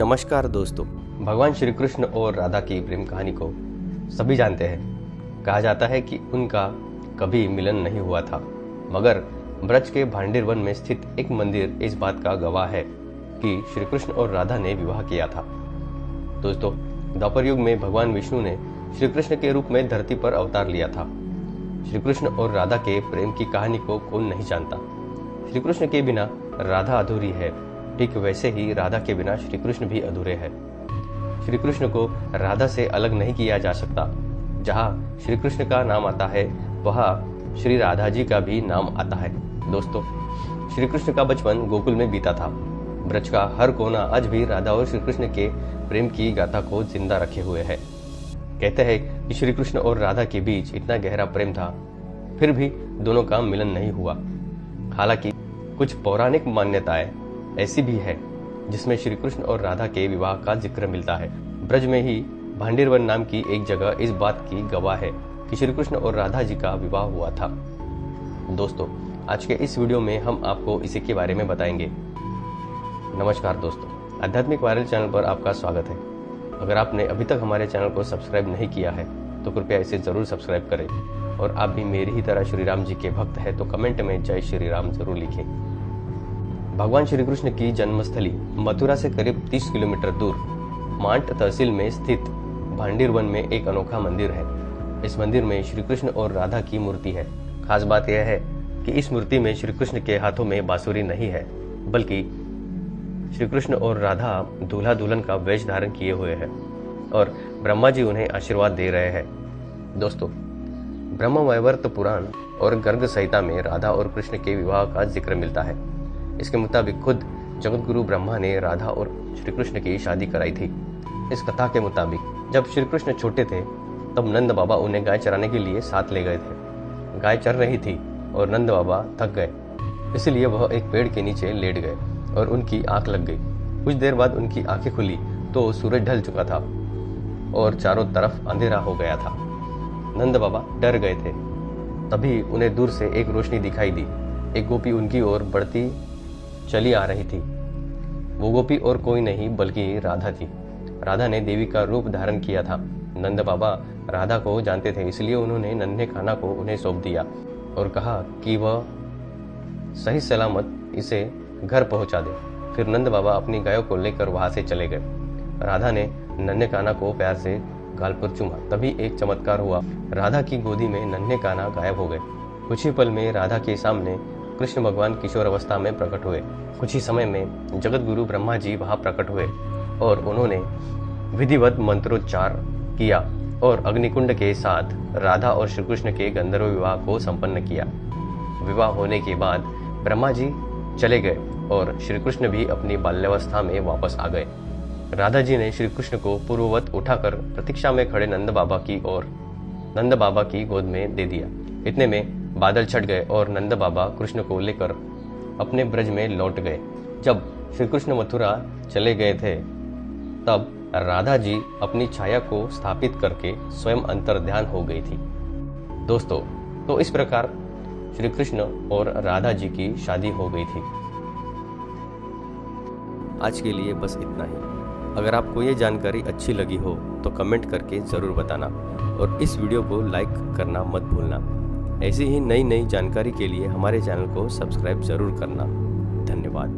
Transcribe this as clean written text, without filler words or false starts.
नमस्कार दोस्तों। भगवान श्री कृष्ण और राधा की प्रेम कहानी को सभी जानते हैं। कहा जाता है कि उनका कभी मिलन नहीं हुआ था, मगर ब्रज के भांडीर वन में स्थित एक मंदिर इस बात का गवाह है कि श्री कृष्ण और राधा ने विवाह किया था। दोस्तों, द्वापर युग में भगवान विष्णु ने श्री कृष्ण के रूप में धरती पर अवतार लिया था। श्री कृष्ण और राधा के प्रेम की कहानी को कौन नहीं जानता। श्री कृष्ण के बिना राधा अधूरी है, ठीक वैसे ही राधा के बिना श्री कृष्ण भी अधूरे हैं। श्री कृष्ण को राधा से अलग नहीं किया जा सकता। जहाँ श्री कृष्ण का नाम आता है, वहाँ श्री राधा जी का भी नाम आता है। दोस्तों, श्री कृष्ण का बचपन गोकुल में बीता था। ब्रज का हर कोना आज भी राधा और श्री कृष्ण के प्रेम की गाथा को जिंदा रखे हुए है। कहते हैं कि श्री कृष्ण और राधा के बीच इतना गहरा प्रेम था, फिर भी दोनों का मिलन नहीं हुआ। हालांकि कुछ पौराणिक मान्यताएं ऐसी भी है जिसमें श्री कृष्ण और राधा के विवाह का जिक्र मिलता है। ब्रज में ही भांडीर वन नाम की एक जगह इस बात की गवाह है कि श्री कृष्ण और राधा जी का विवाह हुआ था। दोस्तों, आज के इस वीडियो में हम आपको इसी के बारे में बताएंगे। नमस्कार दोस्तों, आध्यात्मिक वायरल चैनल पर आपका स्वागत है। अगर आपने अभी तक हमारे चैनल को सब्सक्राइब नहीं किया है तो कृपया इसे जरूर सब्सक्राइब करें, और आप भी मेरी ही तरह श्री राम जी के भक्त हैं तो कमेंट में जय श्री राम जरूर लिखें। भगवान श्री कृष्ण की जन्मस्थली मथुरा से करीब 30 किलोमीटर दूर मांट तहसील में स्थित भांडीर वन में एक अनोखा मंदिर है। इस मंदिर में श्री कृष्ण और राधा की मूर्ति है। खास बात यह है कि इस मूर्ति में श्री कृष्ण के हाथों में बांसुरी नहीं है, बल्कि श्री कृष्ण और राधा दूल्हा दुल्हन का वेश धारण किए हुए हैं और ब्रह्मा जी उन्हें आशीर्वाद दे रहे हैं। दोस्तों, ब्रह्म वैवर्त पुराण और गर्ग संहिता में राधा और कृष्ण के विवाह का जिक्र मिलता है। इसके मुताबिक खुद जगत गुरु ब्रह्मा ने राधा और श्री कृष्ण की शादी कराई थी। इस कथा के मुताबिक जब श्री कृष्ण छोटे थे तब नंद बाबा उन्हें गाय चराने के लिए साथ ले गए थे। गाय चर रही थी और नंद बाबा थक गए, इसलिए वह एक पेड़ के नीचे लेट गए और उनकी आंख लग गई। कुछ देर बाद उनकी आंखें खुली तो सूरज ढल चुका था और चारों तरफ अंधेरा हो गया था। नंद बाबा डर गए थे। तभी उन्हें दूर से एक रोशनी दिखाई दी। एक गोपी उनकी ओर बढ़ती चली आ रही थी। वो गोपी और कोई नहीं बल्कि राधा थी। राधा ने देवी का रूप धारण किया था। नंद बाबा राधा को जानते थे, इसलिए उन्होंने नन्हे कान्हा को उन्हें सौंप दिया और कहा कि वह सही सलामत इसे घर पहुंचा दे। फिर नंद बाबा अपनी गायों को लेकर वहां से चले गए। राधा ने नन्हे कान्हा को प्यार से गाल पर चूमा। तभी एक चमत्कार हुआ। राधा की गोदी में नन्हे कान्हा गायब हो गए। कुछ ही पल में राधा के सामने कृष्ण भगवान किशोर अवस्था में प्रकट हुए। कुछ ही समय में जगत गुरु ब्रह्मा जी वहां प्रकट हुए और उन्होंने विधिवत मंत्रोच्चार किया और अग्निकुंड के साथ राधा और श्री कृष्ण के गंधर्व विवाह को संपन्न किया। विवाह होने के बाद ब्रह्मा जी चले गए और श्री कृष्ण भी अपनी बाल्यावस्था में वापस आ गए। राधा जी ने श्री कृष्ण को पूर्ववत उठाकर प्रतीक्षा में खड़े नंद बाबा की गोद में दे दिया। इतने में बादल छट गए और नंद बाबा कृष्ण को लेकर अपने ब्रज में लौट गए। जब श्री कृष्ण मथुरा चले गए थे तब राधा जी अपनी छाया को स्थापित करके स्वयं अंतर्ध्यान हो गई थी। दोस्तों, तो इस प्रकार श्री कृष्ण और राधा जी की शादी हो गई थी। आज के लिए बस इतना ही। अगर आपको ये जानकारी अच्छी लगी हो तो कमेंट करके ज़रूर बताना और इस वीडियो को लाइक करना मत भूलना। ऐसी ही नई जानकारी के लिए हमारे चैनल को सब्सक्राइब जरूर करना। धन्यवाद।